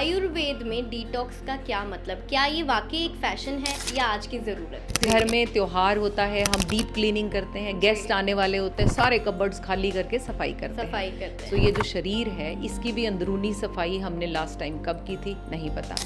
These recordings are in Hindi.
आयुर्वेद में डिटॉक्स का क्या मतलब, क्या ये वाकई एक फैशन है या आज की ज़रूरत? घर में त्योहार होता है, हम डीप क्लीनिंग करते हैं, गेस्ट आने वाले होते हैं, सारे कबर्ड्स खाली करके सफाई करते हैं। तो ये जो शरीर है इसकी भी अंदरूनी सफाई हमने लास्ट टाइम कब की थी नहीं पता।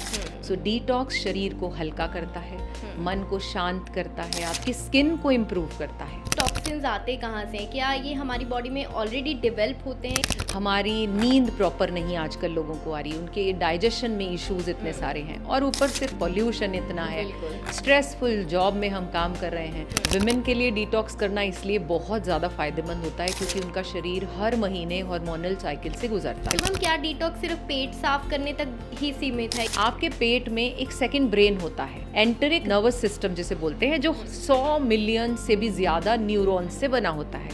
सो डिटॉक्स शरीर को हल्का करता है, मन को शांत करता है, आपकी स्किन को इम्प्रूव करता है। टॉक्सिन्स आते कहाँ से हैं? क्या ये हमारी बॉडी में ऑलरेडी डेवलप होते हैं? हमारी नींद प्रॉपर नहीं आजकल लोगों को आ रही, उनके डाइजेशन में इश्यूज इतने सारे हैं और ऊपर से पॉल्यूशन इतना है, स्ट्रेसफुल जॉब में हम काम कर रहे हैं। विमेन के लिए डिटॉक्स करना इसलिए बहुत ज़्यादा फायदेमंद होता है क्योंकि उनका शरीर हर महीने हार्मोनल साइकिल से गुजरता है। मैम, क्या डिटॉक्स सिर्फ पेट साफ करने तक ही सीमित है? आपके पेट में एक सेकंड ब्रेन होता है, एंटरिक नर्वस सिस्टम जिसे बोलते हैं, जो 100 मिलियन से भी ज्यादा न्यूरॉन्स से बना होता है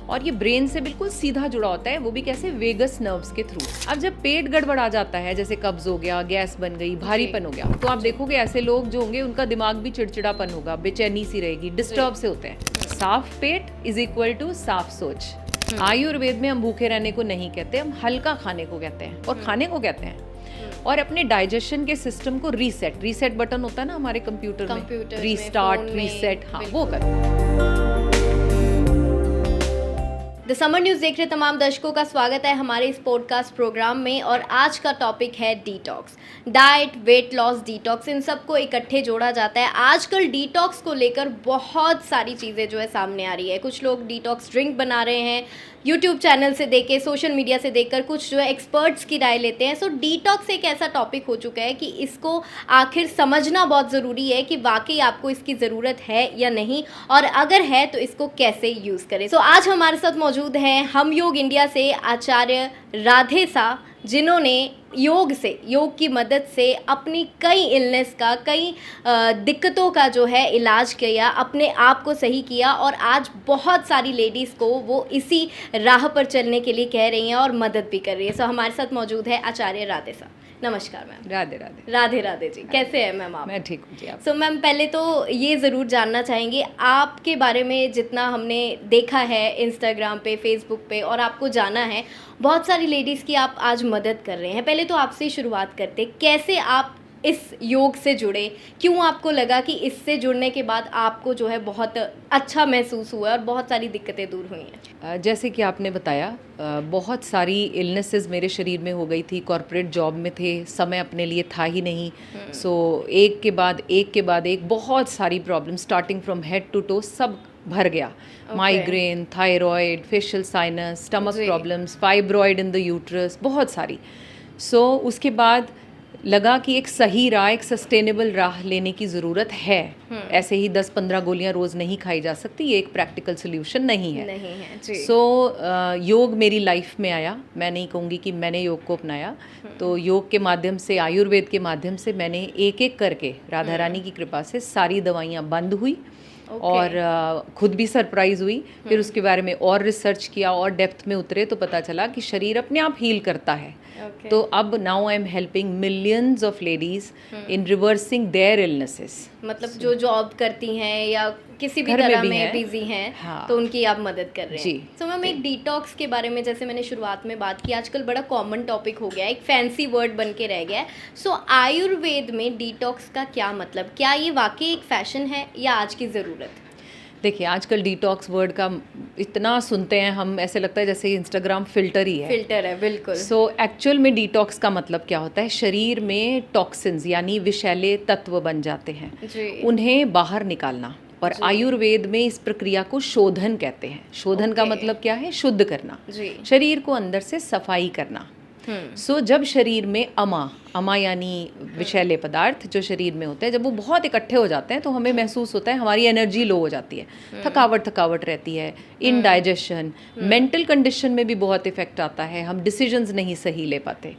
और ये ब्रेन से बिल्कुल सीधा जुड़ा होता है, वो भी कैसे, वेगस नर्व्स के थ्रू। अब जब पेट गड़बड़ा जाता है, जैसे कब्ज हो गया, गैस बन गई, भारीपन हो गया, तो आप देखोगे ऐसे लोग जो होंगे उनका दिमाग भी चिड़चिड़ापन होगा, बेचैनी सी रहेगी, डिस्टर्ब से होते हैं। साफ पेट इज इक्वल टू साफ सोच। आयुर्वेद में हम भूखे रहने को नहीं कहते, हम हल्का खाने को कहते हैं और खाने को कहते हैं और अपने डाइजेशन के सिस्टम को रीसेट बटन होता है ना हमारे कंप्यूटर में, रीस्टार्ट, रीसेट, हाँ वो करो। द समर न्यूज़ देख रहे तमाम दर्शकों का स्वागत है हमारे इस पॉडकास्ट प्रोग्राम में और आज का टॉपिक है detox. Diet, weight loss, detox, इन सबको इकट्ठे जोड़ा जाता है। आजकल डिटॉक्स को लेकर बहुत सारी चीज़ें जो है सामने आ रही है। कुछ लोग डिटॉक्स ड्रिंक बना रहे हैं, यूट्यूब चैनल से देख के, सोशल मीडिया से देखकर, कुछ जो है एक्सपर्ट्स की राय लेते हैं। सो डिटॉक्स एक ऐसा टॉपिक हो चुका है कि इसको आखिर समझना बहुत ज़रूरी है कि वाकई आपको इसकी ज़रूरत है या नहीं, और अगर है तो इसको कैसे यूज़ करें। सो आज हमारे साथ मौजूद हैं हम योग इंडिया से आचार्य राधे सा, जिन्होंने योग की मदद से अपनी कई इलनेस का, कई दिक्कतों का जो है इलाज किया, अपने आप को सही किया और आज बहुत सारी लेडीज़ को वो इसी राह पर चलने के लिए कह रही हैं और मदद भी कर रही है। सो हमारे साथ मौजूद है आचार्य राधे सा। नमस्कार मैम। राधे राधे। राधे राधे जी, कैसे हैं मैम आप? मैं ठीक हूँ जी। आप? सो मैम, पहले तो ये ज़रूर जानना चाहेंगे आपके बारे में, जितना हमने देखा है इंस्टाग्राम पे, फेसबुक पे और आपको जाना है, बहुत सारी लेडीज़ की आप आज मदद कर रहे हैं। पहले तो आपसे ही शुरुआत करते, कैसे आप इस योग से जुड़े, क्यों आपको लगा कि इससे जुड़ने के बाद आपको जो है बहुत अच्छा महसूस हुआ और बहुत सारी दिक्कतें दूर हुई हैं? जैसे कि आपने बताया, बहुत सारी इलनेसेस मेरे शरीर में हो गई थी, कॉर्पोरेट जॉब में थे, समय अपने लिए था ही नहीं। सो एक के बाद एक बहुत सारी problem, starting from head to toe, सब भर गया। Migraine, thyroid, facial sinus, stomach problems, fibroid in the uterus, बहुत सारी। सो उसके बाद लगा कि एक सही राह, एक सस्टेनेबल राह लेने की ज़रूरत है। ऐसे ही 10-15 गोलियां रोज़ नहीं खाई जा सकती, ये एक प्रैक्टिकल सोल्यूशन नहीं है। सो योग मेरी लाइफ में आया। मैं नहीं कहूँगी कि मैंने योग को अपनाया, तो योग के माध्यम से, आयुर्वेद के माध्यम से मैंने एक एक करके राधा रानी की कृपा से सारी दवाइयाँ बंद हुई और खुद भी सरप्राइज हुई। फिर उसके बारे में और रिसर्च किया और डेप्थ में उतरे तो पता चला कि शरीर अपने आप हील करता है। तो अब now I am helping millions of ladies in reversing their illnesses. मतलब जो जॉब करती हैं या किसी भी तरह में बिजी हैं, हाँ, तो उनकी आप मदद कर रहे हैं जी। तो मैम, एक डिटॉक्स के बारे में, जैसे मैंने शुरुआत में बात की, आजकल बड़ा कॉमन टॉपिक हो गया है, एक फैंसी वर्ड बन के रह गया है। सो आयुर्वेद में डिटॉक्स का क्या मतलब, क्या ये वाकई एक फैशन है या आज की ज़रूरत? देखिए, आजकल डिटॉक्स वर्ड का इतना सुनते हैं हम, ऐसे लगता है जैसे इंस्टाग्राम फिल्टर ही है। फिल्टर है, बिल्कुल। सो एक्चुअल में डिटॉक्स का मतलब क्या होता है? शरीर में टॉक्सिन्स यानी विषैले तत्व बन जाते हैं, उन्हें बाहर निकालना। और आयुर्वेद में इस प्रक्रिया को शोधन कहते हैं। शोधन का मतलब क्या है? शुद्ध करना, शरीर को अंदर से सफाई करना। सो जब शरीर में अमा यानी विषैले पदार्थ जो शरीर में होते हैं, जब वो बहुत इकट्ठे हो जाते हैं तो हमें महसूस होता है हमारी एनर्जी लो हो जाती है, थकावट रहती है, इनडाइजेशन, मेंटल कंडीशन में भी बहुत इफेक्ट आता है, हम डिसीजंस नहीं सही ले पाते।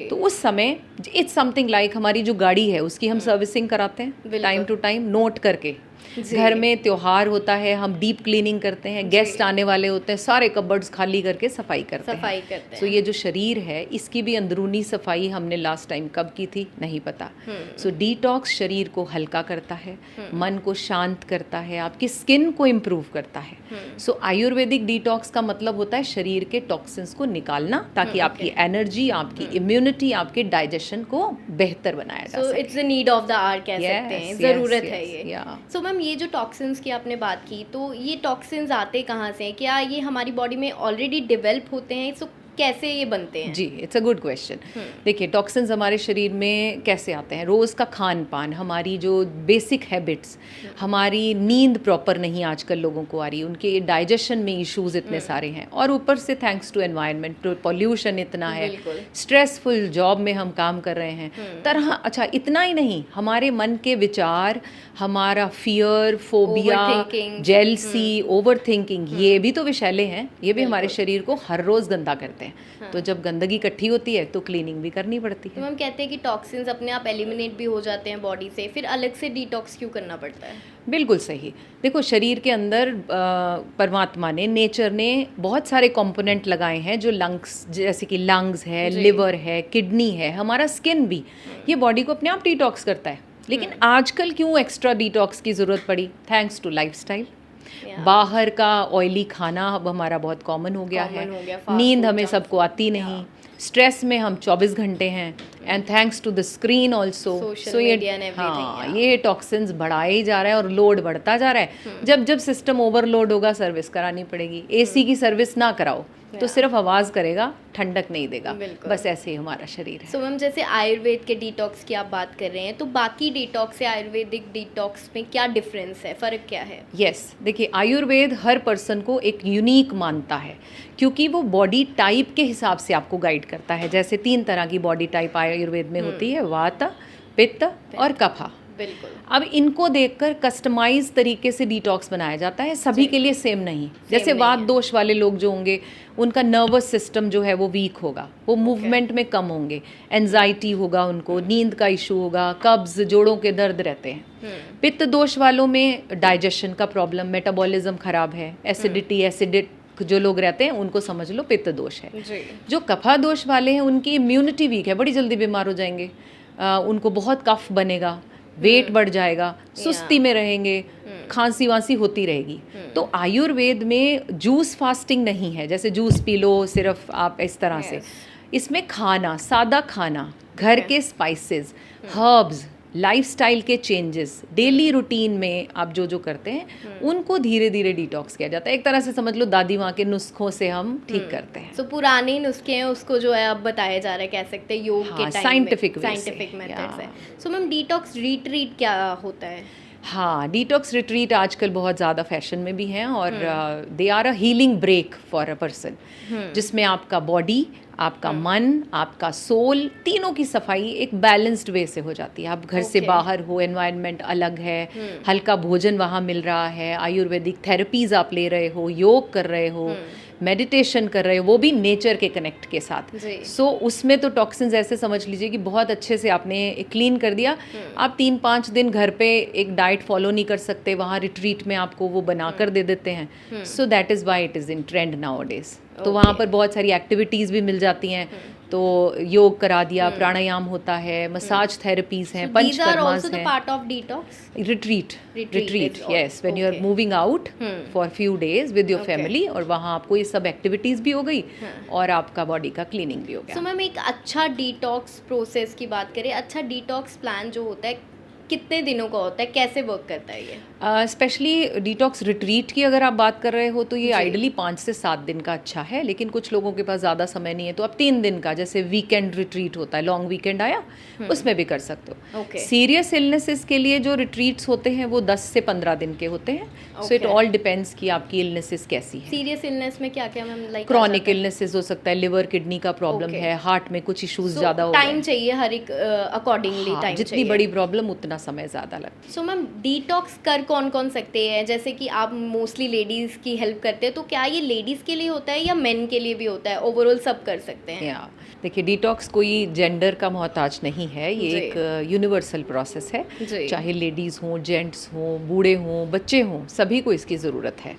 तो उस समय इट्स समथिंग लाइक हमारी जो गाड़ी है उसकी हम सर्विसिंग कराते हैं टाइम टू टाइम, नोट करके घर में त्योहार होता है, हम डीप क्लीनिंग करते हैं, गेस्ट आने वाले होते हैं, सारे कबर्ड्स खाली करके सफाई करते हैं। तो ये जो शरीर है इसकी भी अंदरूनी सफाई हमने लास्ट टाइम कब की थी नहीं पता। सो डिटॉक्स शरीर को हल्का करता है, मन को शांत करता है, आपकी स्किन को इम्प्रूव करता है। सो आयुर्वेदिक डिटॉक्स का मतलब होता है शरीर के टॉक्सिन्स को निकालना, ताकि आपकी एनर्जी, आपकी इम्यूनिटी, आपके डाइजेशन को बेहतर बनाया जा सके। It's the need of the hour कह सकते हैं, ज़रूरत है ये। सो मैम, ये जो टॉक्सिन्स की आपने बात की, तो ये टॉक्सिन्स आते कहाँ से हैं? क्या ये हमारी बॉडी में ऑलरेडी डेवलप होते हैं? सो कैसे ये बनते हैं? जी, इट्स अ गुड क्वेश्चन। देखिए, टॉक्सिन्स हमारे शरीर में कैसे आते हैं? रोज़ का खान पान, हमारी जो बेसिक हैबिट्स, हमारी नींद प्रॉपर नहीं आजकल लोगों को आ रही, उनके डाइजेशन में इश्यूज इतने सारे हैं, और ऊपर से थैंक्स टू एनवायरनमेंट, पॉल्यूशन इतना है, स्ट्रेसफुल जॉब में हम काम कर रहे हैं तरह। अच्छा, इतना ही नहीं, हमारे मन के विचार, हमारा fear, phobia, jealousy, over thinking, ये भी तो विषैले हैं, ये भी हमारे शरीर को हर रोज़ गंदा करते हैं। तो जब गंदगी इकट्ठी होती है तो क्लीनिंग भी करनी पड़ती है। तो हम कहते हैं कि टॉक्सिन्स अपने आप एलिमिनेट भी हो जाते हैं बॉडी से, फिर अलग से डिटॉक्स क्यों करना पड़ता है? बिल्कुल सही। देखो, शरीर के अंदर परमात्मा ने, नेचर ने बहुत सारे कंपोनेंट लगाए हैं, जो लंग्स, जैसे कि लंग्स है, लिवर है, किडनी है, हमारा स्किन भी, ये बॉडी को अपने आप डिटॉक्स करता है। लेकिन आजकल क्यों एक्स्ट्रा डिटॉक्स की ज़रूरत पड़ी? Thanks to lifestyle. बाहर का ऑयली खाना अब हमारा बहुत कॉमन हो गया है, नींद हमें सबको आती नहीं, स्ट्रेस में हम 24 घंटे हैं, and thanks to the screen also. So ये टॉक्सिन्स बढ़ाया ही जा रहा है और लोड बढ़ता जा रहा है। जब जब सिस्टम ओवरलोड होगा, सर्विस करानी पड़ेगी। एसी की सर्विस ना कराओ तो सिर्फ आवाज़ करेगा, ठंडक नहीं देगा। बस ऐसे ही हमारा शरीर है। सो मैम, जैसे आयुर्वेद के डिटॉक्स की आप बात कर रहे हैं, तो बाकी डिटॉक्स से आयुर्वेदिक डिटॉक्स में क्या डिफरेंस है, फ़र्क क्या है? यस, देखिए, आयुर्वेद हर पर्सन को एक यूनिक मानता है, क्योंकि वो बॉडी टाइप के हिसाब से आपको गाइड करता है। जैसे 3 तरह की बॉडी टाइप आयुर्वेद में होती है, वात, पित्त और कफा। बिल्कुल। अब इनको देखकर कस्टमाइज तरीके से डिटॉक्स बनाया जाता है, सभी के लिए सेम नहीं। जैसे वात दोष वाले लोग जो होंगे, उनका नर्वस सिस्टम जो है वो वीक होगा, वो मूवमेंट में कम होंगे, एंजाइटी होगा उनको, नींद का इशू होगा, कब्ज, जोड़ों के दर्द रहते हैं। पित्त दोष वालों में डाइजेशन का प्रॉब्लम, मेटाबॉलिज्म खराब है, एसिडिटी, एसिडिक जो लोग रहते हैं उनको समझ लो पित्त दोष है। जो कफा दोष वाले हैं, उनकी इम्यूनिटी वीक है, बड़ी जल्दी बीमार हो जाएंगे, उनको बहुत कफ बनेगा, वेट बढ़ जाएगा, सुस्ती में रहेंगे, खांसी वांसी होती रहेगी। तो आयुर्वेद में जूस फास्टिंग नहीं है, जैसे जूस पी लो सिर्फ आप इस तरह से। इसमें खाना, सादा खाना, घर के स्पाइसेस, हर्ब्स, लाइफस्टाइल के चेंजेस, डेली रूटीन में आप जो जो करते हैं उनको धीरे धीरे डिटॉक्स किया जाता है। एक तरह से समझ लो दादी माँ के नुस्खों से हम ठीक करते हैं। तो पुराने नुस्खे हैं, उसको जो है अब बताया जा रहा है, कह सकते हैं योग के टाइम साइंटिफिक मेथड से। सो मैम, डिटॉक्स रिट्रीट क्या होता है? हाँ, डिटॉक्स रिट्रीट आजकल बहुत ज़्यादा फैशन में भी हैं, और they are a healing break for a person, जिसमें आपका बॉडी, आपका मन, आपका सोल, तीनों की सफाई एक बैलेंस्ड वे से हो जाती है। आप घर से बाहर हो, एनवायरनमेंट अलग है, हल्का भोजन वहाँ मिल रहा है, आयुर्वेदिक थेरेपीज आप ले रहे हो, योग कर रहे हो, मेडिटेशन कर रहे हो, वो भी नेचर के कनेक्ट के साथ। सो उसमें तो टॉक्सिन्स ऐसे समझ लीजिए कि बहुत अच्छे से आपने क्लीन कर दिया। आप 3-5 दिन घर पे एक डाइट फॉलो नहीं कर सकते, वहाँ रिट्रीट में आपको वो बना कर दे देते हैं। So that is why it is in trend now days. तो वहाँ पर बहुत सारी एक्टिविटीज़ भी मिल जाती हैं, तो योग करा दिया, प्राणायाम होता है, मसाज थेरेपीज हैं, पंचकर्मास हैं। Part of detox retreat, yes, when you are moving out for few days with your family, और वहाँ आपको ये सब एक्टिविटीज़ भी हो गई और आपका बॉडी का क्लीनिंग भी हो गया। सो मैम, एक अच्छा डिटॉक्स प्रोसेस की बात करें, अच्छा डिटॉक्स प्लान जो होता है कितने दिनों का होता है, कैसे वर्क करता है ये? स्पेशली डिटॉक्स रिट्रीट की अगर आप बात कर रहे हो तो ये आइडली 5 से 7 दिन का अच्छा है, लेकिन कुछ लोगों के पास ज़्यादा समय नहीं है तो आप 3 दिन का, जैसे वीकेंड रिट्रीट होता है, लॉन्ग वीकेंड आया, उसमें भी कर सकते हो। सीरियस इलनेसेस के लिए जो रिट्रीट्स होते हैं वो 10 से 15 दिन के होते हैं। सो इट ऑल डिपेंड्स कि आपकी इलनेसेस कैसी है। सीरियस इलनेस में क्या क्या मैम? लाइक क्रॉनिक इलनेसेस हो सकता है, लिवर किडनी का प्रॉब्लम है, हार्ट में कुछ इश्यूज ज़्यादा हो, टाइम चाहिए हर एक अकॉर्डिंगली, टाइम जितनी बड़ी प्रॉब्लम उतना समय ज़्यादा लगता है। सो मैम, डिटॉक्स कर कौन कौन सकते हैं? जैसे कि आप मोस्टली लेडीज़ की हेल्प करते हैं, तो क्या ये लेडीज़ के लिए होता है या मेन के लिए भी होता है? ओवरऑल सब कर सकते हैं? देखिए, डिटॉक्स कोई जेंडर का मोहताज नहीं है, ये जी। एक यूनिवर्सल प्रोसेस है। जी। चाहे लेडीज़ हों, जेंट्स हों, बूढ़े हों, बच्चे हों, सभी को इसकी ज़रूरत है।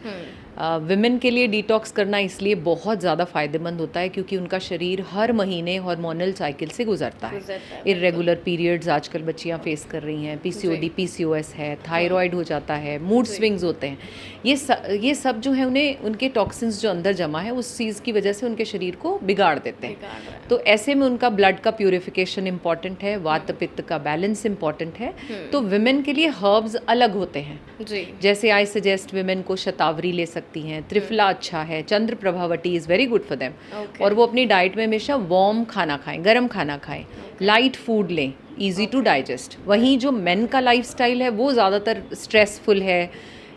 विमेन के लिए डिटॉक्स करना इसलिए बहुत ज़्यादा फ़ायदेमंद होता है क्योंकि उनका शरीर हर महीने हार्मोनल साइकिल से गुजरता है। इरेगुलर पीरियड्स आजकल बच्चियां फेस कर रही हैं, पीसीओडी, पीसीओएस है, थायराइड हो जाता है, मूड स्विंग्स होते हैं। ये सब जो है उन्हें उनके टॉक्सिन्स जो अंदर जमा है उस चीज़ की वजह से उनके शरीर को बिगाड़ देते हैं। तो ऐसे में उनका ब्लड का प्यूरिफिकेशन इंपॉर्टेंट है, वात पित्त का बैलेंस इंपॉर्टेंट है। तो विमेन के लिए हर्ब्स अलग होते हैं। जी। जैसे आई सजेस्ट विमेन को शतावरी ले सकती हैं, त्रिफला अच्छा है, Chandra Prabhavati is very good for them. और वो अपनी डाइट में हमेशा वार्म खाना खाएं, गर्म खाना खाएं, लाइट फूड लें, इजी टू डाइजेस्ट। वहीं जो मेन का लाइफस्टाइल है वो ज़्यादातर स्ट्रेसफुल है,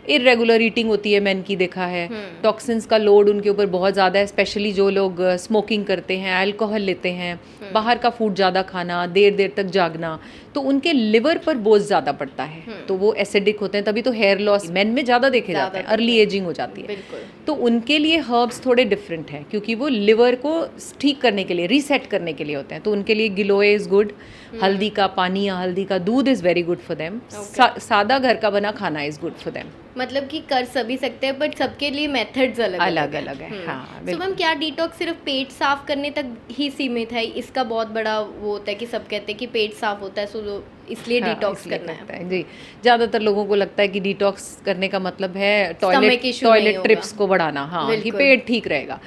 इरेगुलर ईटिंग होती है मेन की, देखा है। टॉक्सिन्स का लोड उनके ऊपर बहुत ज़्यादा है, स्पेशली जो लोग स्मोकिंग करते हैं, अल्कोहल लेते हैं, बाहर का फूड ज़्यादा खाना, देर देर तक जागना, तो उनके लिवर पर बोझ ज़्यादा पड़ता है। तो वो एसिडिक होते हैं, तभी तो हेयर लॉस मेन में ज़्यादा देखे जाते हैं, अर्ली एजिंग हो जाती है। तो उनके लिए हर्ब्स थोड़े डिफरेंट हैं क्योंकि वो लिवर को ठीक करने के लिए, रीसेट करने के लिए होते हैं। तो उनके लिए गिलोय इज़ गुड, हल्दी का पानी या हल्दी का दूध is very good for them. सादा घर का बना खाना इज़ गुड फॉर देम। मतलब कि कर सभी सकते हैं बट सबके लिए मेथड्स अलग अलग है। हाँ, तो मैम क्या डिटॉक्स सिर्फ पेट साफ करने तक ही सीमित है? इसका बहुत बड़ा वो होता है कि सब कहते हैं कि पेट साफ होता है सो इसलिए डिटॉक्स करना है। जी, ज़्यादातर लोगों को लगता है कि डिटॉक्स करने का मतलब है टॉयलेट ट्रिप्स को बढ़ाना, हाँ, कि पेट ठीक रहेगा।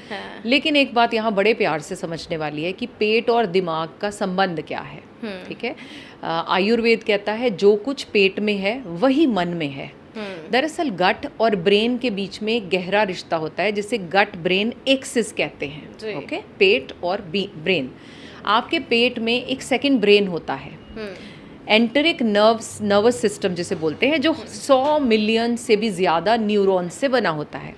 लेकिन एक बात यहाँ बड़े प्यार से समझने वाली है कि पेट और दिमाग का संबंध क्या है। ठीक है, आयुर्वेद कहता है जो कुछ पेट में है वही मन में है। दरअसल गट और ब्रेन के बीच में एक गहरा रिश्ता होता है जिसे गट ब्रेन एक्सिस कहते हैं। ओके, पेट और ब्रेन। आपके पेट में एक सेकंड ब्रेन होता है, एंटरिक नर्वस सिस्टम जिसे बोलते हैं, जो 100 मिलियन से भी ज़्यादा न्यूरॉन्स से बना होता है।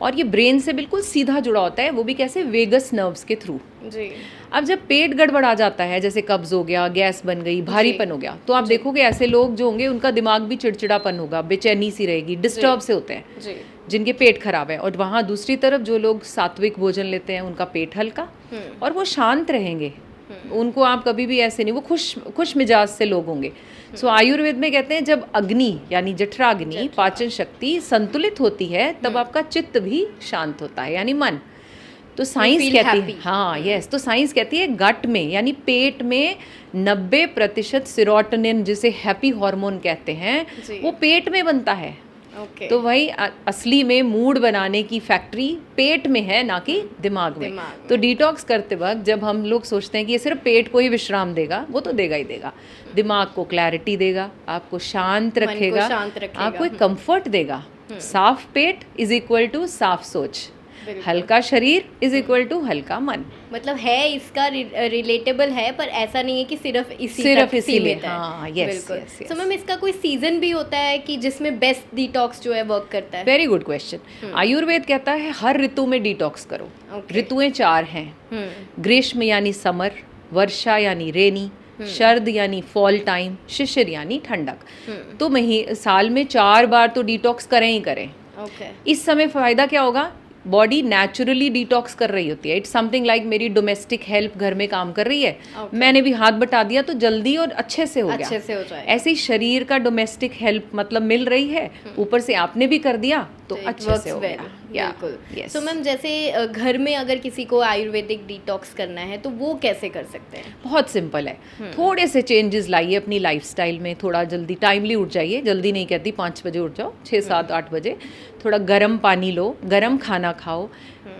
और ये ब्रेन से बिल्कुल सीधा जुड़ा होता है, वो भी कैसे, वेगस नर्व्स के थ्रू। जी। अब जब पेट गड़बड़ा जाता है, जैसे कब्ज हो गया, गैस बन गई, भारीपन हो गया, तो आप देखोगे ऐसे लोग जो होंगे उनका दिमाग भी चिड़चिड़ापन होगा, बेचैनी सी रहेगी, डिस्टर्ब से होते हैं जी। जिनके पेट खराब है। और वहाँ दूसरी तरफ जो लोग सात्विक भोजन लेते हैं उनका पेट हल्का और वो शांत रहेंगे। उनको आप कभी भी ऐसे नहीं, वो खुश मिजाज से लोग होंगे। सो आयुर्वेद में कहते हैं जब अग्नि यानी जठराग्नि, पाचन शक्ति संतुलित होती है तब आपका चित्त भी शांत होता है, यानी मन। तो साइंस कहती है, हाँ यस, तो साइंस कहती है गट में यानी पेट में 90% सेरोटोनिन, जिसे हैप्पी हार्मोन कहते हैं, वो पेट में बनता है। तो वही असली में मूड बनाने की फैक्ट्री पेट में है, ना कि दिमाग में। तो डिटॉक्स करते वक्त जब हम लोग सोचते हैं कि ये सिर्फ पेट को ही विश्राम देगा, वो तो देगा ही देगा। दिमाग को क्लैरिटी देगा, आपको शांत रखेगा, आपको एक कंफर्ट देगा। साफ पेट इज इक्वल टू साफ सोच, हल्का शरीर इज इक्वल टू हल्का मन। मतलब है इसका रिलेटेबल है, पर ऐसा नहीं है कि सिर्फ इसीलिए। हाँ, यस। तो मैम इसका कोई सीजन भी होता है कि जिसमें बेस्ट डिटॉक्स जो है वर्क करता है? Very good question. आयुर्वेद कहता है हर ऋतु में डिटॉक्स करो। ऋतुएं 4 हैं, ग्रीष्म यानी समर, वर्षा यानी रेनी, शरद यानी फॉल टाइम, शिशिर यानी ठंडक। तो साल में 4 बार तो डिटॉक्स करें ही करें। इस समय फायदा क्या होगा, बॉडी नेचुरली डिटॉक्स कर रही होती है। इट्स समथिंग लाइक मेरी डोमेस्टिक हेल्प घर में काम कर रही है, मैंने भी हाथ बटा दिया तो जल्दी और अच्छे से हो गया। ऐसे ही शरीर का डोमेस्टिक हेल्प मतलब मिल रही है, ऊपर से आपने भी कर दिया तो अच्छे से हो गया। बिल्कुल। तो मैम जैसे घर में अगर किसी को आयुर्वेदिक डिटॉक्स करना है तो वो कैसे कर सकते हैं? बहुत सिंपल है, थोड़े से चेंजेस लाइए अपनी लाइफस्टाइल में। थोड़ा जल्दी टाइमली उठ जाइए, जल्दी नहीं कहती 5 बजे उठ जाओ, 6, 7, 8 बजे। थोड़ा गर्म पानी लो, गर्म खाना खाओ,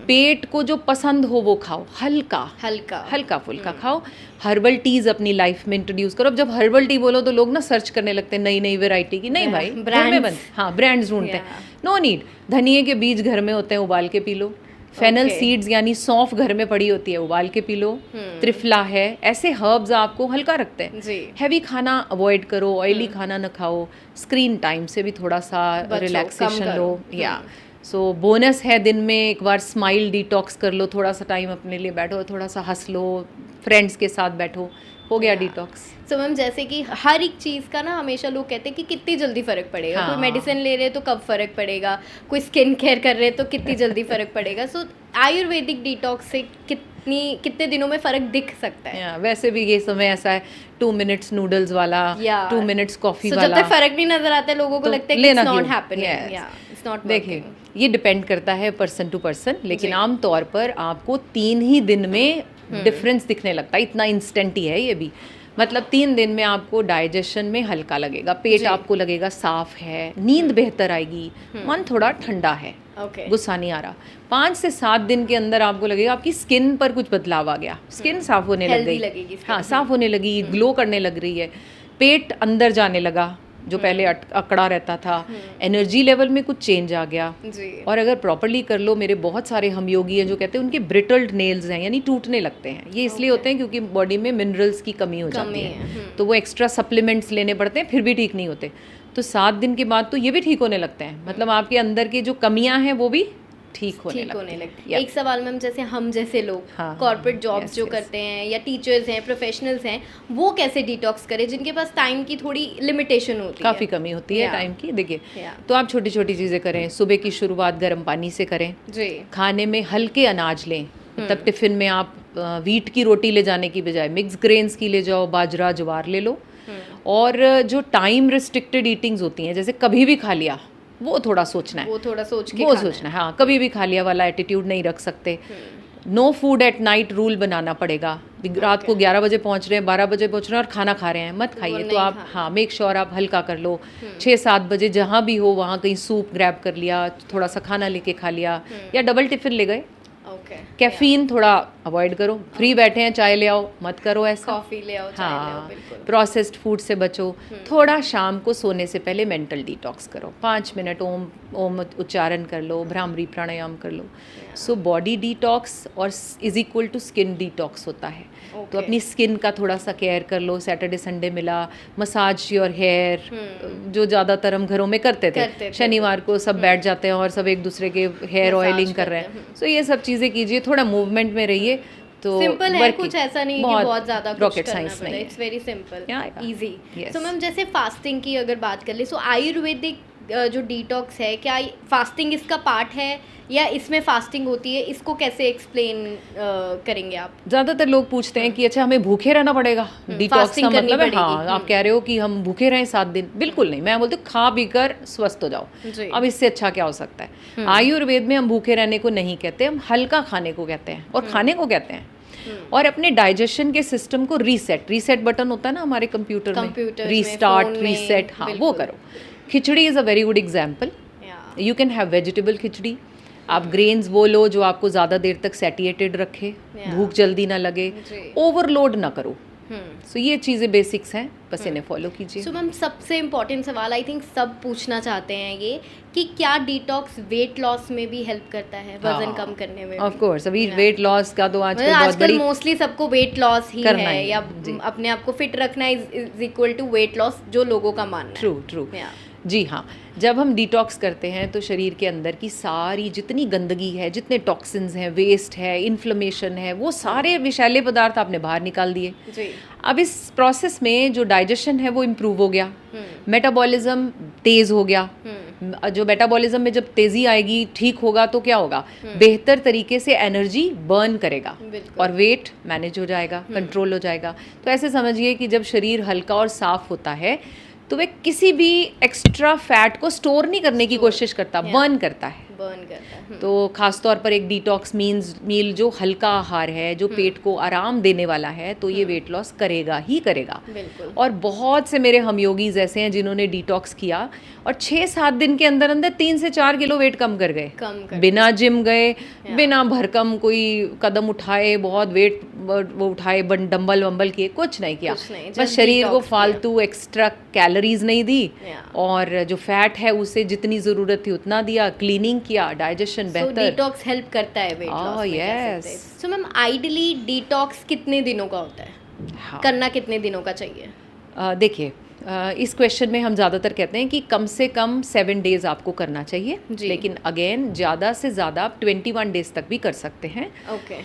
पेट को जो पसंद हो वो खाओ, हल्का फुल्का खाओ। हर्बल टीज अपनी लाइफ में इंट्रोड्यूस करो। अब जब हर्बल टी बोलो तो लोग ना सर्च करने लगते हैं नई नई वैरायटी की। नहीं भाई, घर में बन, हाँ, ब्रांड्स ढूंढते हैं, नो नीड। धनिए के बीज घर में होते हैं, उबाल के पी लो। फेनल सीड्स यानी सौंफ घर में पड़ी होती है, उबाल के पी लो। त्रिफला है, ऐसे हर्ब्स आपको हल्का रखते हैं। हैवी खाना अवॉइड करो, ऑयली खाना न खाओ, स्क्रीन टाइम से भी थोड़ा सा रिलैक्सेशन लो। या सो बोनस है, दिन में एक बार स्माइल डिटॉक्स कर लो, थोड़ा सा टाइम अपने लिए बैठो, थोड़ा सा हंस लो, फ्रेंड्स के साथ बैठो, हो गया डिटॉक्स। तो मैम जैसे कि हर एक चीज़ का ना हमेशा लोग कहते हैं कि कितनी जल्दी फ़र्क पड़ेगा। कोई मेडिसिन ले रहे हैं तो कब फ़र्क पड़ेगा, कोई स्किन केयर कर रहे हैं तो कितनी जल्दी फ़र्क पड़ेगा। सो आयुर्वेदिक डिटॉक्स से कितने दिनों में फर्क दिख सकता है? वैसे भी ये समय ऐसा है 2 मिनट्स नूडल्स वाला, 2 मिनट्स कॉफी जब वाला, तक फर्क नहीं नजर आता है लोगों को तो लगता है कि लेना इट्स नॉट क्यों? Happening, Yes. इट्स नॉट देखिए ये डिपेंड करता है पर्सन टू पर्सन, लेकिन जी। आमतौर पर आपको 3 ही दिन में डिफरेंस दिखने लगता है, इतना इंस्टेंट ही है ये भी। मतलब 3 दिन में आपको डाइजेशन में हल्का लगेगा, पेट जी। आपको लगेगा साफ है, नींद बेहतर आएगी, मन थोड़ा ठंडा है, ओके। गुस्सा नहीं आ रहा। 5 से 7 दिन के अंदर आपको लगेगा आपकी स्किन पर कुछ बदलाव आ गया, स्किन साफ होने लग Healthy गई, लगेगी skin, हाँ साफ होने लगी, ग्लो करने लग रही है, पेट अंदर जाने लगा जो पहले अकड़ा रहता था, एनर्जी लेवल में कुछ चेंज आ गया। जी। और अगर प्रॉपरली कर लो, मेरे बहुत सारे हम योगी हैं जो कहते हैं उनके ब्रिटल्ड नेल्स हैं, यानी टूटने लगते हैं। ये इसलिए होते हैं क्योंकि बॉडी में मिनरल्स की कमी हो जाती है, तो वो एक्स्ट्रा सप्लीमेंट्स लेने पड़ते हैं, फिर भी ठीक नहीं होते। तो 7 दिन के बाद तो ये भी ठीक होने लगते हैं, मतलब आपके अंदर की जो कमियां हैं वो भी ठीक होने लगती है। एक सवाल मैम, जैसे हम जैसे लोग हाँ, कॉर्पोरेट जॉब्स yes, जो yes. करते हैं या टीचर्स हैं, प्रोफेशनल्स हैं, वो कैसे डिटॉक्स करें जिनके पास टाइम की थोड़ी लिमिटेशन होती है? काफ़ी कमी होती है Yeah. टाइम की। देखिए Yeah. तो आप छोटी छोटी चीज़ें करें, सुबह की शुरुआत गर्म पानी से करें, जी। खाने में हल्के अनाज लें, मतलब टिफ़िन में आप वीट की रोटी ले जाने की बजाय मिक्स ग्रेन्स की ले जाओ, बाजरा ज्वार ले लो। और जो टाइम रिस्ट्रिक्टेड ईटिंग्स होती हैं, जैसे कभी भी खा लिया, वो थोड़ा सोचना है, वो थोड़ा सोच के वो खाना सोचना है, हाँ कभी भी खा लिया वाला एटीट्यूड नहीं रख सकते। No food at night rule बनाना पड़ेगा। रात को 11 बजे पहुंच रहे हैं, 12 बजे पहुंच रहे हैं और खाना खा रहे हैं, मत खाइए। तो नहीं आप हाँ मेक श्योर आप हल्का कर लो। 6-7 बजे जहाँ भी हो वहाँ कहीं सूप ग्रैब कर लिया, थोड़ा सा खाना लेके खा लिया, या डबल टिफिन ले गए। ओके। कैफीन थोड़ा अवॉइड करो, फ्री बैठे हैं चाय ले आओ, मत करो ऐसा। कॉफी ले आओ, चाय ले आओ, हाँ, बिल्कुल। प्रोसेस्ड फूड से बचो। थोड़ा शाम को सोने से पहले मेंटल डिटॉक्स करो, 5 मिनट ओम ओम उच्चारण कर लो, भ्रामरी प्राणायाम कर लो। सो बॉडी डिटॉक्स और is equal to skin detox होता है। तो अपनी स्किन का थोड़ा सा केयर कर लो। सैटरडे संडे मिला, मसाज योर हेयर, जो ज़्यादातर हम घरों में करते थे। शनिवार को सब बैठ जाते हैं और सब एक दूसरे के हेयर ऑयलिंग कर रहे हैं। सो ये सब चीज़ें कीजिए, थोड़ा मूवमेंट में रहिए। तो सिंपल है, कुछ ऐसा नहीं कि बहुत ज़्यादा रॉकेट साइंस नहीं है, it's very simple, Yeah. Easy. Yes. So ma'am जैसे फास्टिंग की अगर बात कर ले, सो आयुर्वेदिक जो डिटॉक्स है, क्या फास्टिंग इसका पार्ट है या इसमें फास्टिंग होती है? इसको कैसे एक्सप्लेन करेंगे आप? ज़्यादातर लोग पूछते हैं कि अच्छा हमें भूखे रहना पड़ेगा, डिटॉक्स का fasting करनी मतलब है? पड़ेगी। हाँ आप कह रहे हो कि हम भूखे रहें 7 दिन, बिल्कुल नहीं। मैं बोलती हूँ खा पी कर स्वस्थ हो जाओ, जी। अब इससे अच्छा क्या हो सकता है। आयुर्वेद में हम भूखे रहने को नहीं कहते, हम हल्का खाने को कहते हैं और खाने को कहते हैं। और अपने डाइजेशन के सिस्टम को रीसेट बटन होता है ना हमारे कंप्यूटर में, रीस्टार्ट, रीसेट, हाँ वो करो। Khichdi is a very good example. You can have vegetable khichdi. आप ग्रेन्स वो लो जो आपको ज़्यादा देर तक सैटिएटेड रखे, भूख जल्दी ना लगे, ओवरलोड ना करो। सो ये चीज़ें बेसिक्स हैं, बस इन्हें फॉलो कीजिए। सो मैम सबसे इम्पोर्टेंट सवाल आई थिंक सब पूछना चाहते हैं ये, कि क्या डिटॉक्स वेट लॉस में भी हेल्प करता है, वजन कम करने में? ऑफ कोर्स अभी वेट लॉस का तो आजकल बहुत आजकल बड़ी मोस्टली सबको वेट लॉस ही करना है, ही या जी। अपने आप को फिट रखना is equal to weight loss, जो लोगों का मानना है। ट्रू जी हाँ। जब हम डिटॉक्स करते हैं तो शरीर के अंदर की सारी जितनी गंदगी है, जितने टॉक्सिन्स हैं, वेस्ट है, इन्फ्लेमेशन है, वो सारे विषैले पदार्थ आपने बाहर निकाल दिए। जी। अब इस प्रोसेस में जो डाइजेशन है वो इम्प्रूव हो गया, मेटाबॉलिज्म तेज़ हो गया। जो मेटाबॉलिज्म में जब तेज़ी आएगी, ठीक होगा, तो क्या होगा, बेहतर तरीके से एनर्जी बर्न करेगा और वेट मैनेज हो जाएगा, कंट्रोल हो जाएगा। तो ऐसे समझिए कि जब शरीर हल्का और साफ होता है तो वह किसी भी एक्स्ट्रा फैट को स्टोर नहीं करने की कोशिश करता, बर्न करता है। तो खास तौर पर एक डिटॉक्स मील जो हल्का आहार है, जो पेट को आराम देने वाला है, तो ये वेट लॉस करेगा ही करेगा। और बहुत से मेरे हम योगीज ऐसे हैं जिन्होंने डिटॉक्स किया और 6-7 दिन के अंदर अंदर 3 से 4 किलो वेट कम कर गए, बिना जिम गए, बिना भरकम कोई कदम उठाए, बहुत वेट वो उठाए, डंबल वंबल किए, कुछ नहीं किया, बस शरीर को फालतू एक्स्ट्रा कैलोरीज नहीं दी और जो फैट है उसे जितनी ज़रूरत थी उतना दिया, क्लीनिंग किया, डाइजेशन बेहतर। डिटॉक्स हेल्प करता है वेट लॉस में, कह सकते हैं। सो मैम आइडियली डिटॉक्स कितने दिनों का होता है? हाँ। करना कितने दिनों का चाहिए? देखिए इस क्वेश्चन में हम ज़्यादातर कहते हैं कि कम से कम 7 डेज़ आपको करना चाहिए, जी। लेकिन अगेन ज़्यादा से ज़्यादा आप 21 डेज़ तक भी कर सकते हैं। ओके,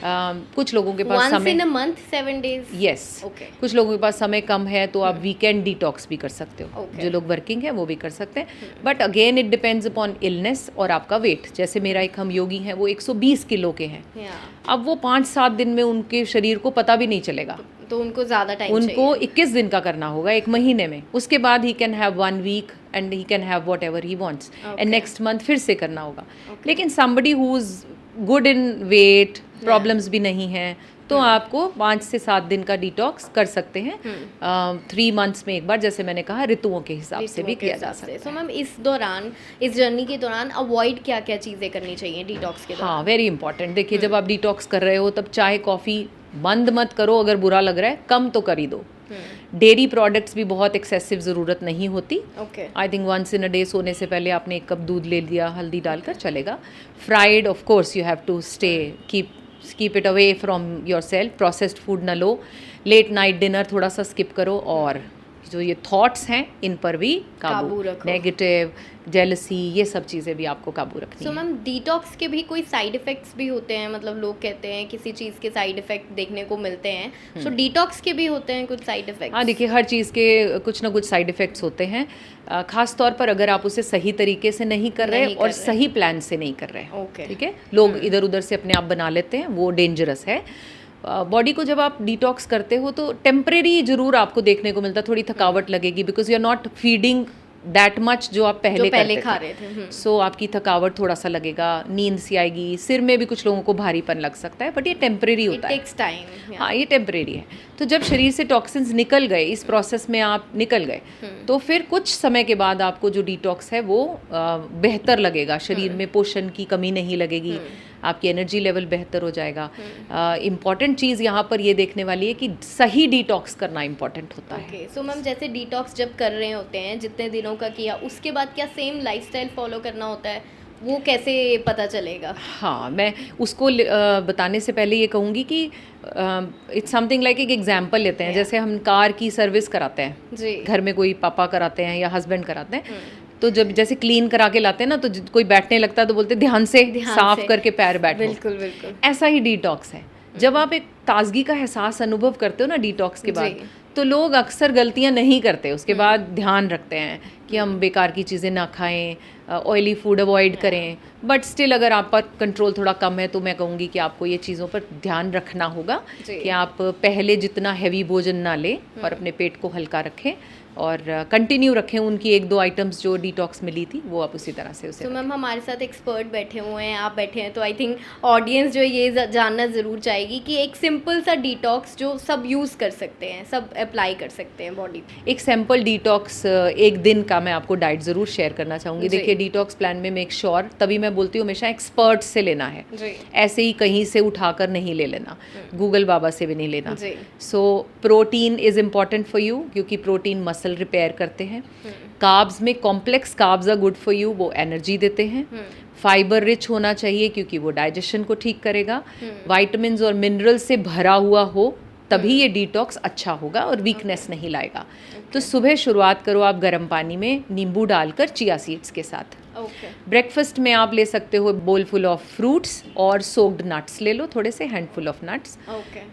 कुछ लोगों के पास वंस समय, in a month 7 days? Yes, okay, कुछ लोगों के पास समय कम है तो आप वीकेंड डिटॉक्स भी कर सकते हो। Okay. जो लोग वर्किंग है वो भी कर सकते हैं, but again it depends upon illness और आपका वेट। जैसे मेरा एक हम योगी हैं, वो 120 किलो के हैं। या अब वो 5-7 दिन में उनके शरीर को पता भी नहीं चलेगा। तो उनको ज़्यादा टाइम उनको चाहिए। 21 दिन का करना होगा, 1 महीने में। उसके बाद he can have 1 week and he can have whatever he wants, and next month फिर से करना होगा। लेकिन somebody who is good in weight, problems भी नहीं हैं, तो आपको 5 से 7 दिन का डिटॉक्स कर सकते हैं। 3 मंथ्स में एक बार, जैसे मैंने कहा, ऋतुओं के हिसाब से भी किया जा सकता है। सो मैम, इस दौरान, इस जर्नी के दौरान अवॉइड क्या क्या चीज़ें करनी चाहिए डिटॉक्स के दौरान? हाँ, वेरी इंपॉर्टेंट। देखिए, जब आप डिटॉक्स कर रहे हो तब चाय कॉफ़ी बंद मत करो, अगर बुरा लग रहा है कम तो कर ही दो। डेयरी प्रोडक्ट्स भी बहुत एक्सेसिव ज़रूरत नहीं होती। Okay, I think once in a day सोने से पहले आपने 1 कप दूध ले लिया, हल्दी डालकर चलेगा। Fried of course you have to stay, keep it away from yourself. Processed food ना लो। लेट नाइट डिनर थोड़ा सा स्किप करो, और जो ये थॉट्स हैं इन पर भी काबू रखो। नेगेटिव, जेलसी, ये सब चीज़ें भी आपको काबू रखनी सो है। मैम, डिटॉक्स के भी कोई साइड इफ़ेक्ट्स भी होते हैं? मतलब लोग कहते हैं किसी चीज़ के साइड इफ़ेक्ट देखने को मिलते हैं, सो डिटॉक्स के भी होते हैं कुछ साइड इफ़ेक्ट्स? हाँ, देखिए, हर चीज़ के कुछ ना कुछ साइड इफ़ेक्ट्स होते हैं, ख़ास तॉर पर अगर आप उसे सही तरीके से नहीं कर रहे और सही प्लान से नहीं कर रहे। ओके, ठीक है, लोग इधर उधर से अपने आप बना लेते हैं, वो डेंजरस है। बॉडी को जब आप डिटॉक्स करते हो तो टेम्परेरी जरूर आपको देखने को मिलता है, थोड़ी थकावट लगेगी, because you are not feeding that much जो आप पहले खा रहे थे। सो आपकी थकावट थोड़ा सा लगेगा, नींद सी आएगी, सिर में भी कुछ लोगों को भारीपन लग सकता है, बट ये टेम्परेरी होता है। Takes time. हाँ, ये टेम्परेरी है। तो जब शरीर से टॉक्सिन्स निकल गए, इस प्रोसेस में आप निकल गए, तो फिर कुछ समय के बाद आपको जो डिटॉक्स है वो बेहतर लगेगा। शरीर में पोषण की कमी नहीं लगेगी, आपकी एनर्जी लेवल बेहतर हो जाएगा। इम्पॉर्टेंट चीज़ यहाँ पर ये देखने वाली है कि सही डिटॉक्स करना इम्पॉर्टेंट होता है। ओके, सो मैम, जैसे डिटॉक्स जब कर रहे होते हैं, जितने दिनों का किया, उसके बाद क्या सेम लाइफस्टाइल फॉलो करना होता है? वो कैसे पता चलेगा? हाँ, मैं उसको बताने से पहले ये कहूँगी कि इट्स समथिंग लाइक एक एग्जाम्पल लेते हैं। जैसे हम कार की सर्विस कराते हैं, जी, घर में कोई पापा कराते हैं या हस्बैंड कराते हैं, तो जब जैसे क्लीन करा के लाते हैं ना, तो कोई बैठने लगता है तो बोलते हैं ध्यान से साफ करके पैर बैठो। बिल्कुल बिल्कुल। ऐसा ही डिटॉक्स है। जब आप एक ताजगी का एहसास अनुभव करते हो ना डिटॉक्स के बाद, तो लोग अक्सर गलतियां नहीं करते, उसके बाद ध्यान रखते हैं कि हम बेकार की चीज़ें ना खाएं, ऑयली फूड अवॉइड करें। बट स्टिल अगर आप पर कंट्रोल थोड़ा कम है तो मैं कहूँगी कि आपको ये चीज़ों पर ध्यान रखना होगा कि आप पहले जितना हैवी भोजन ना लें और अपने पेट को हल्का रखें, और कंटिन्यू रखें उनकी 1-2 आइटम्स जो डिटॉक्स मिली थी वो आप उसी तरह से उसे। तो मैम, हमारे साथ एक्सपर्ट बैठे हुए हैं, आप बैठे हैं, तो आई थिंक ऑडियंस जो ये जानना ज़रूर चाहेगी कि एक सिंपल सा डिटॉक्स जो सब यूज़ कर सकते हैं, सब अप्लाई कर सकते हैं बॉडी पे। एक सैम्पल डिटॉक्स एक दिन का मैं आपको डाइट ज़रूर शेयर करना चाहूँगी। देखिए, डिटॉक्स प्लान में मेक श्योर, तभी मैं बोलती हूँ हमेशा एक्सपर्ट से लेना है, ऐसे ही कहीं से उठाकर नहीं ले लेना, गूगल बाबा से भी नहीं लेना। So protein is important for you, क्योंकि प्रोटीन मसल रिपेयर करते हैं। कार्ब्स में complex carbs are good for you, वो एनर्जी देते हैं। फाइबर रिच होना चाहिए क्योंकि वो डाइजेशन को ठीक करेगा। विटामिन्स और मिनरल्स से भरा हुआ हो तभी ये डिटॉक्स अच्छा होगा और वीकनेस नहीं लाएगा। तो सुबह शुरुआत करो आप गर्म पानी में नींबू डालकर चिया सीड्स के साथ। ब्रेकफास्ट में आप ले सकते हो बोल फुल ऑफ फ्रूट्स और सोक्ड नट्स ले लो, थोड़े से हैंडफुल ऑफ नट्स।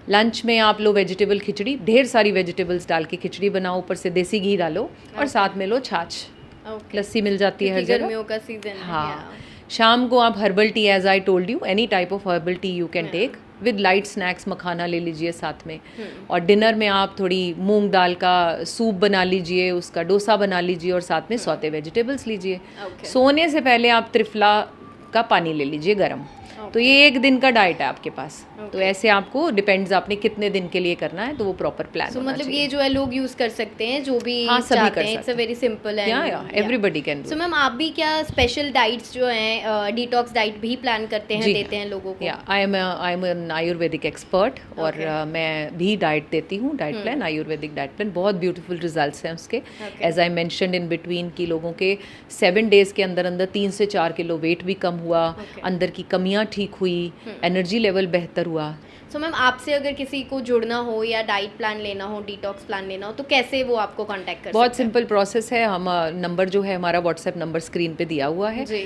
लंच में आप लो वेजिटेबल खिचड़ी, ढेर सारी वेजिटेबल्स डाल के खिचड़ी बनाओ, ऊपर से देसी घी डालो और साथ में लो छाछ। लस्सी मिल जाती है हर जगह, गर्मियों का सीजन। हाँ, शाम को आप herbal tea, as I told you, any type of herbal tea you can take with light snacks. Makhana ले लीजिए साथ में। और डिनर में आप थोड़ी मूंग दाल का सूप बना लीजिए, उसका डोसा बना लीजिए और साथ में सौते वेजिटेबल्स लीजिए। सोने से पहले आप त्रिफला का पानी ले लीजिए गरम। तो ये एक दिन का डाइट है आपके पास। तो ऐसे आपको डिपेंड्स आपने कितने दिन के लिए करना है, तो वो प्रॉपर प्लान होना मतलब चाहिए। ये जो है लोग यूज कर सकते हैं, जो भी चाहते हैं। It's a very simple and everybody can do. So ma'am, आप भी क्या स्पेशल डाइट्स जो हैं, डिटॉक्स डाइट भी प्लान करते हैं, देते हैं लोगों को? I am an Ayurvedic expert और मैं भी डाइट देती हूँ, diet plan, Ayurvedic diet plan. बहुत ब्यूटीफुल रिजल्ट्स हैं उसके। As I mentioned in between की लोगों के 7 डेज के अंदर अंदर 3 से 4 किलो वेट भी कम हुआ, अंदर की कमियाँ ठीक हुई, एनर्जी लेवल बेहतर हुआ। सो मैम आपसे अगर किसी को जुड़ना हो या डाइट प्लान लेना हो, डिटॉक्स प्लान लेना हो, तो कैसे वो आपको कांटेक्ट कर बहुत सकते हैं? सिंपल प्रोसेस है। हम नंबर जो है हमारा व्हाट्सएप नंबर स्क्रीन पे दिया हुआ है, जी।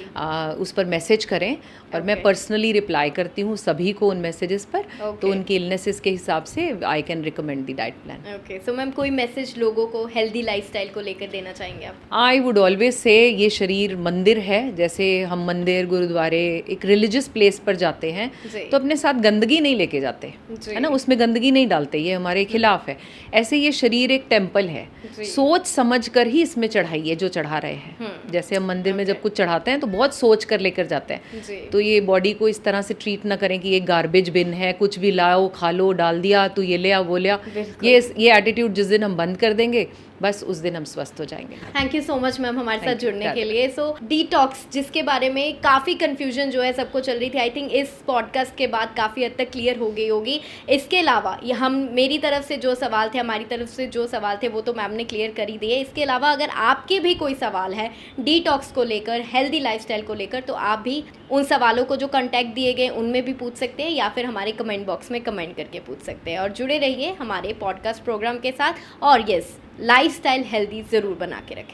उस पर मैसेज करें और मैं Okay. पर्सनली रिप्लाई करती हूँ सभी को उन मैसेजेस पर। Okay. तो उनकी इलनेसेस के हिसाब से I can recommend the diet plan. Okay, so ma'am कोई मैसेज लोगों को हेल्दी लाइफस्टाइल को लेकर देना चाहेंगे आप? आई वुड ऑलवेज से ये शरीर मंदिर है। जैसे हम मंदिर, गुरुद्वारे, एक रिलीजियस प्लेस पर जाते हैं जी। तो अपने साथ गंदगी नहीं लेके जाते, जी। है ना, उसमें गंदगी नहीं डालते, ये हमारे खिलाफ है। ऐसे ये शरीर एक टेम्पल है, जी। सोच समझ कर ही इसमें चढ़ाइए जो चढ़ा रहे हैं। जैसे हम मंदिर में जब कुछ चढ़ाते हैं तो बहुत सोच कर लेकर जाते हैं। जी। तो ये बॉडी को इस तरह से ट्रीट ना करें कि ये गार्बेज बिन है, कुछ भी लाओ खा लो, डाल दिया तो ये ले आ वो ले आ। बिल्कुल। ये एटीट्यूड जिस दिन हम बंद कर देंगे बस उस दिन हम स्वस्थ हो जाएंगे। Thank you so much ma'am हमारे साथ Thank you, जुड़ने के Radha। लिए। सो डिटॉक्स जिसके बारे में काफ़ी कन्फ्यूजन जो है सबको चल रही थी, आई थिंक इस पॉडकास्ट के बाद काफ़ी हद तक क्लियर हो गई होगी। इसके अलावा ये हम मेरी तरफ से जो सवाल थे, हमारी तरफ से जो सवाल थे वो तो मैम ने क्लियर कर ही दिए। इसके अलावा अगर आपके भी कोई सवाल है डिटॉक्स को लेकर, हेल्दी लाइफस्टाइल को लेकर, तो आप भी उन सवालों को जो कॉन्टैक्ट दिए गए उनमें भी पूछ सकते हैं या फिर हमारे कमेंट बॉक्स में कमेंट करके पूछ सकते हैं। और जुड़े रहिए हमारे पॉडकास्ट प्रोग्राम के साथ और यस, लाइफस्टाइल हेल्दी ज़रूर बना के रखें।